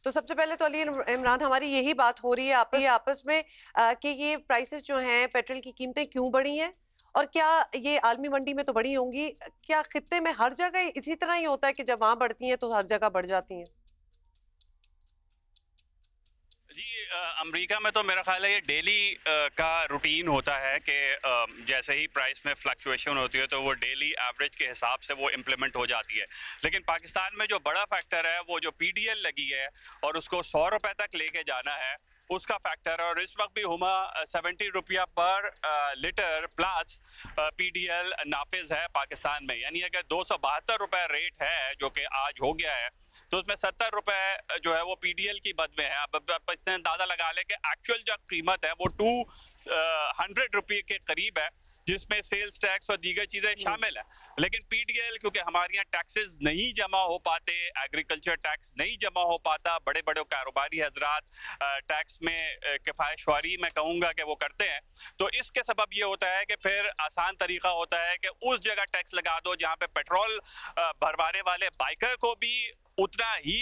तो सबसे पहले तो अली इमरान, हमारी यही बात हो रही है आपस में कि ये प्राइसेस जो हैं, पेट्रोल की कीमतें क्यों बढ़ी हैं, और क्या ये आलमी मंडी में तो बढ़ी होंगी, क्या खित्ते में हर जगह इसी तरह ही होता है कि जब वहां बढ़ती हैं तो हर जगह बढ़ जाती हैं? जी, अमेरिका में तो मेरा ख्याल है ये डेली का रूटीन होता है कि जैसे ही प्राइस में फ्लक्चुएशन होती है तो वो डेली एवरेज के हिसाब से वो इम्प्लीमेंट हो जाती है। लेकिन पाकिस्तान में जो बड़ा फैक्टर है वो जो पीडीएल लगी है और उसको 100 रुपए तक लेके जाना है, उसका फैक्टर है। और इस वक्त भी हुमा 70 रुपया पर लीटर प्लस पीडीएल नाफिज है पाकिस्तान में। यानी अगर 272 रुपए रेट है जो कि आज हो गया है, तो उसमें 70 रुपए जो है वो पीडीएल की मद में है। अब इससे अंदाजा लगा ले कि एक्चुअल जो कीमत है वो 200 रुपये के करीब है, जिसमें सेल्स टैक्स और दीगर चीजें शामिल है। लेकिन पीडीएल, क्योंकि हमारे यहाँ टैक्सेस नहीं जमा हो पाते, एग्रीकल्चर टैक्स नहीं जमा हो पाता, बड़े बड़े कारोबारी हजरात टैक्स में किफायतशवारी मैं कहूँगा कि वो करते हैं, तो इसके सबब ये होता है कि फिर आसान तरीका होता है कि उस जगह टैक्स लगा दो जहाँ पे पेट्रोल भरवाने वाले बाइकर को भी उतना ही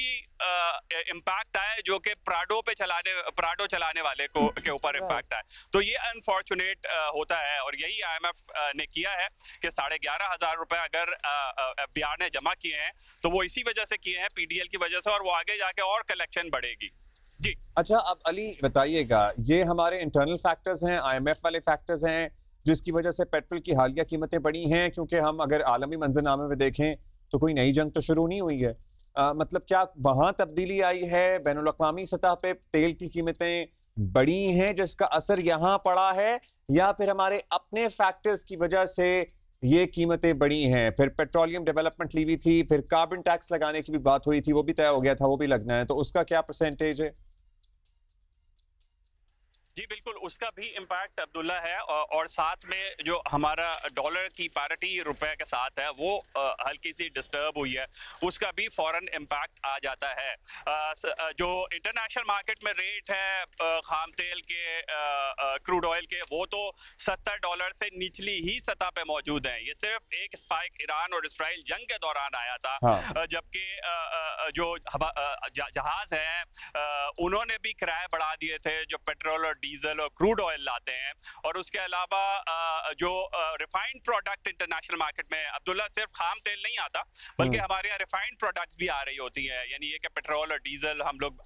इम्पैक्ट आए जो कि प्राडो चलाने वाले को के ऊपर इम्पैक्ट आए। तो ये अनफॉर्चुनेट होता है, और यही आईएमएफ ने किया है कि 11,500 रुपए अगर एफबीआर ने जमा किए हैं तो वो इसी वजह से किए हैं, पीडीएल की वजह से, और वो आगे जाके और कलेक्शन बढ़ेगी। जी अच्छा, अब अली बताइएगा, ये हमारे इंटरनल फैक्टर्स हैं, आईएमएफ वाले फैक्टर्स हैं जिसकी वजह से पेट्रोल की हालिया कीमतें बढ़ी हैं? क्योंकि हम अगर आलमी मंजरनामे में देखें तो कोई नई जंग तो शुरू नहीं हुई है। मतलब क्या वहां तब्दीली आई है? बैनुल अक़वामी सतह पे तेल की कीमतें बढ़ी हैं जिसका असर यहाँ पड़ा है, या फिर हमारे अपने फैक्टर्स की वजह से ये कीमतें बढ़ी हैं? फिर पेट्रोलियम डेवलपमेंट ली हुई थी, फिर कार्बन टैक्स लगाने की भी बात हुई थी, वो भी तय हो गया था, वो भी लगना है, तो उसका क्या परसेंटेज है? जी बिल्कुल, उसका भी इम्पैक्ट अब्दुल्ला है, और साथ में जो हमारा डॉलर की पैरिटी रुपए के साथ है वो हल्की सी डिस्टर्ब हुई है, उसका भी फौरन इम्पैक्ट आ जाता है। जो इंटरनेशनल मार्केट में रेट है खाम तेल के, क्रूड ऑयल के, वो तो $70 से निचली ही सतह पे मौजूद हैं। ये सिर्फ एक स्पाइक ईरान और इसराइल जंग के दौरान आया था। हाँ। जबकि जो जहाज हैं उन्होंने भी किराए बढ़ा दिए थे जो पेट्रोल और डीजल और क्रूड ऑयल लाते हैं। और उसके अलावा जो रिफाइंड प्रोडक्ट इंटरनेशनल मार्केट में अब्दुल्ला, सिर्फ खाम तेल नहीं आता बल्कि हमारे यहाँ रिफाइंड प्रोडक्ट्स भी आ रही होती हैं। यानी ये कि पेट्रोल और डीजल हम लोग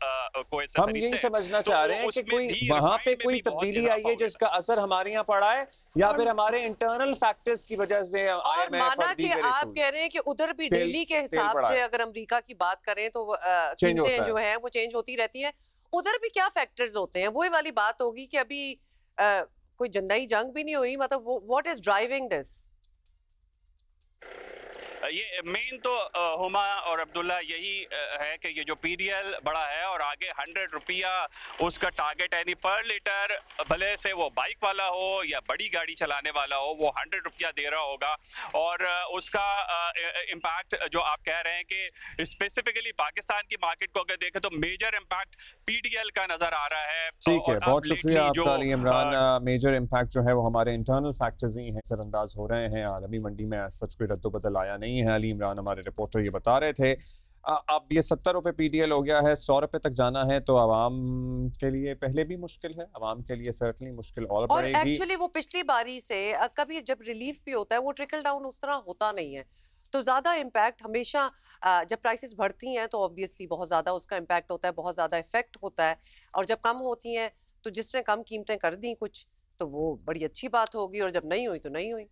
हम यही समझना चाह रहे हैं कि कोई वहां पे कोई तब्दीली आई है जिसका असर हमारे यहाँ पड़ा है, या फिर हमारे इंटरनल फैक्टर्स की वजह से? और माना कि आप कह रहे हैं कि उधर भी दिल्ली के हिसाब से अगर अमेरिका की बात करें तो कीमतें जो है वो चेंज होती रहती है, उधर भी क्या फैक्टर्स होते हैं? वही वाली बात होगी कि अभी कोई नई जंग भी नहीं हुई, मतलब व्हाट इज ड्राइविंग दिस? ये मेन तो हुमा और अब्दुल्ला यही है कि ये जो पीडीएल बड़ा है और आगे 100 रुपया उसका टारगेट है, यानी पर लीटर, भले से वो बाइक वाला हो या बड़ी गाड़ी चलाने वाला हो, वो 100 रुपया दे रहा होगा। और उसका इम्पैक्ट जो आप कह रहे हैं कि स्पेसिफिकली पाकिस्तान की मार्केट को अगर देखें तो मेजर इम्पैक्ट पीडीएल का नजर आ रहा है। ठीक है, बहुत शुक्रिया आपका अली इमरान। मेजर इम्पैक्ट जो है वो हमारे इंटरनल फैक्टर्स ही हैं, असरअंदाज हो रहे हैं। आलमी मंडी में सच कोई रद्दोबदल आया नहीं है। अली इमरान हमारे रिपोर्टर ये बता रहे थे। अब ये 70 रुपए पीडीएल हो गया है, 100 रुपए तक जाना है तो आवाम के लिए पहले भी मुश्किल है, आवाम के लिए सर्टनली मुश्किल और बढ़ेगी। और एक्चुअली वो पिछली बारी से कभी जब रिलीफ भी होता है वो ट्रिकल डाउन उस तरह होता नहीं है, तो ज्यादा इम्पैक्ट हमेशा जब प्राइसेस बढ़ती हैं तो ऑब्वियसली बहुत ज्यादा उसका इम्पैक्ट होता है, बहुत ज्यादा इफेक्ट होता है। और जब कम होती हैं तो जिसने कम कीमतें कर दी कुछ, तो वो बड़ी अच्छी बात होगी, और जब नहीं हुई तो नहीं हुई।